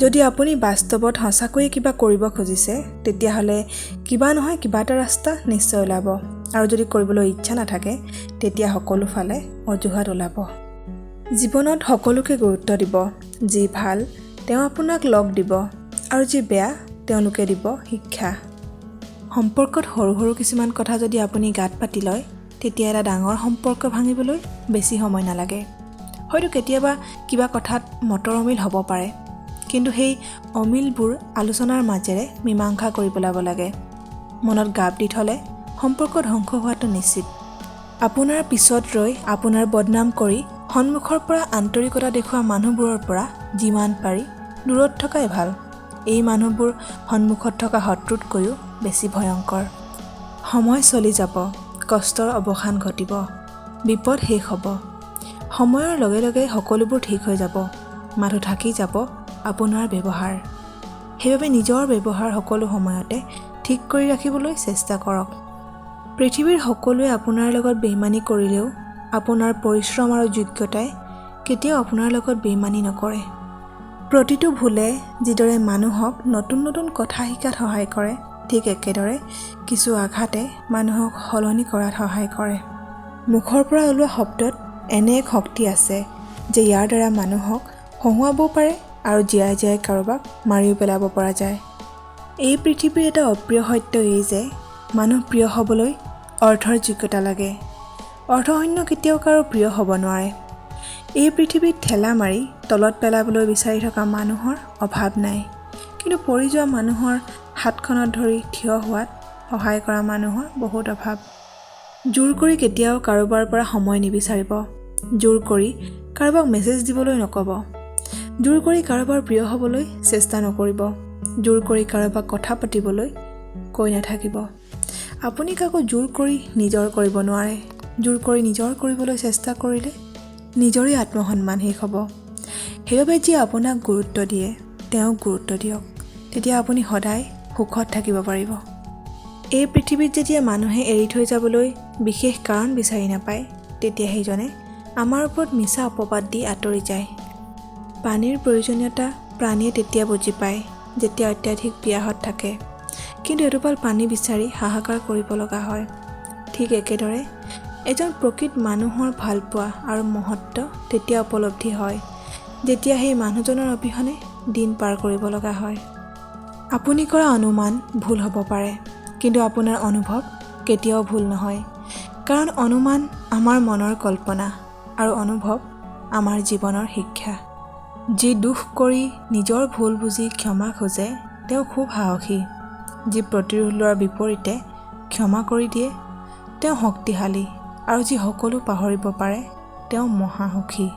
যদি আপুনি বাস্তৱত সঁচাকৈয়ে কিবা কৰিব খুজিছে তেতিয়াহ'লে কিবা নহয় কিবা এটা ৰাস্তা নিশ্চয় ওলাব আৰু যদি কৰিবলৈ ইচ্ছা নাথাকে তেতিয়া সকলো ফালে অজুহাত ওলাব। জীৱনত সকলোকে গুৰুত্ব দিব। যি ভাল তেওঁ আপোনাক লগ দিব আৰু যি বেয়া তেওঁলোকে দিব শিক্ষা। সম্পৰ্কত সৰু সৰু কিছুমান কথা যদি আপুনি গাত পাতি লয় তেতিয়া এটা ডাঙৰ সম্পৰ্ক ভাঙিবলৈ বেছি সময় নালাগে। হয়তো কেতিয়াবা কিবা কথাত মতৰ অমিল হ'ব পাৰে, কিন্তু সেই অমিলবোৰ আলোচনাৰ মাজেৰে মীমাংসা কৰি পেলাব লাগে। মনত গাপ দি থ'লে সম্পৰ্ক ধ্বংস হোৱাটো নিশ্চিত। আপোনাৰ পিছত ৰৈ আপোনাৰ বদনাম কৰি সন্মুখৰ পৰা আন্তৰিকতা দেখুওৱা মানুহবোৰৰ পৰা যিমান পাৰি দূৰত থকাই ভাল। এই মানুহবোৰ সন্মুখত থকা শত্ৰুতকৈও বেছি ভয়ংকৰ। সময় চলি যাব, কষ্টৰ অৱসান ঘটিব, বিপদ শেষ হ'ব। সময়ৰ লগে লগে সকলোবোৰ ঠিক হৈ যাব, মাথো থাকি যাব আপোনাৰ ব্যৱহাৰ। সেইবাবে নিজৰ ব্যৱহাৰ সকলো সময়তে ঠিক কৰি ৰাখিবলৈ চেষ্টা কৰক। পৃথিৱীৰ সকলোৱে আপোনাৰ লগত বেইমানি কৰিলেও আপোনাৰ পৰিশ্ৰম আৰু যোগ্যতাই কেতিয়াও আপোনাৰ লগত বেইমানি নকৰে। প্ৰতিটো ভুলে যিদৰে মানুহক নতুন নতুন কথা শিকাত সহায় কৰে, ঠিক একেদৰে কিছু আঘাতে মানুহক সলনি কৰাত সহায় কৰে। মুখৰ পৰা ওলোৱা শব্দত এনে এক শক্তি আছে যে ইয়াৰ দ্বাৰা মানুহক হহুৱাবও পাৰে আৰু জীয়াই জীয়াই কাৰোবাক মাৰিও পেলাব পৰা যায়। এই পৃথিৱীৰ এটা অপ্ৰিয় সত্য এই যে মানুহ প্ৰিয় হ'বলৈ অৰ্থৰ যোগ্যতা লাগে। অৰ্থশূন্য কেতিয়াও কাৰো প্ৰিয় হ'ব নোৱাৰে। এই পৃথিৱীত ঠেলা মাৰি তলত পেলাবলৈ বিচাৰি থকা মানুহৰ অভাৱ নাই, কিন্তু পৰি যোৱা মানুহৰ হাতখনত ধৰি থিয় হোৱাত সহায় কৰা মানুহৰ বহুত অভাৱ। জোৰ কৰি কেতিয়াও কাৰোবাৰ পৰা সময় নিবিচাৰিব। জোৰ কৰি কাৰোবাক মেছেজ দিবলৈ নক'ব। জোৰ কৰি কাৰোবাৰ প্ৰিয় হ'বলৈ চেষ্টা নকৰিব। জোৰ কৰি কাৰোবাক কথা পাতিবলৈ কৈ নাথাকিব। আপুনি কাকো জোৰ কৰি নিজৰ কৰিব নোৱাৰে। জোৰ কৰি নিজৰ কৰিবলৈ চেষ্টা কৰিলে নিজৰে আত্মসন্মান শেষ হ'ব। সেইবাবে যিয়ে আপোনাক গুৰুত্ব দিয়ে তেওঁক গুৰুত্ব দিয়ক, তেতিয়া আপুনি সদায় সুখত থাকিব পাৰিব। এই পৃথিৱীত যেতিয়া মানুহে এৰি থৈ যাবলৈ বিশেষ কাৰণ বিচাৰি নাপায় তেতিয়া সেইজনে আমাৰ ওপৰত মিছা অপবাদ দি আঁতৰি যায়। পানীৰ প্ৰয়োজনীয়তা প্ৰাণীয়ে তেতিয়া বুজি পায় যেতিয়া অত্যাধিক পিয়াহত থাকে, কিন্তু এটোপাল পানী বিচাৰি হাহাকাৰ কৰিব লগা হয়। ঠিক একেদৰে এজন প্ৰকৃত মানুহৰ ভালপোৱা আৰু মহত্ব তেতিয়া উপলব্ধি হয় যেতিয়া সেই মানুহজনৰ অবিহনে দিন পাৰ কৰিব লগা হয়। আপুনি কৰা অনুমান ভুল হ'ব পাৰে, কিন্তু আপোনাৰ অনুভৱ কেতিয়াও ভুল নহয়, কাৰণ অনুমান আমাৰ মনৰ কল্পনা আৰু অনুভৱ আমাৰ জীৱনৰ শিক্ষা। যি দুখ কৰি নিজৰ ভুল বুজি ক্ষমা খোজে তেওঁ খুব সাহসী। যি প্ৰতিৰোধ লোৱাৰ বিপৰীতে ক্ষমা কৰি দিয়ে তেওঁ শক্তিশালী, আৰু যি সকলো পাহৰিব পাৰে তেওঁ মহাসুখী।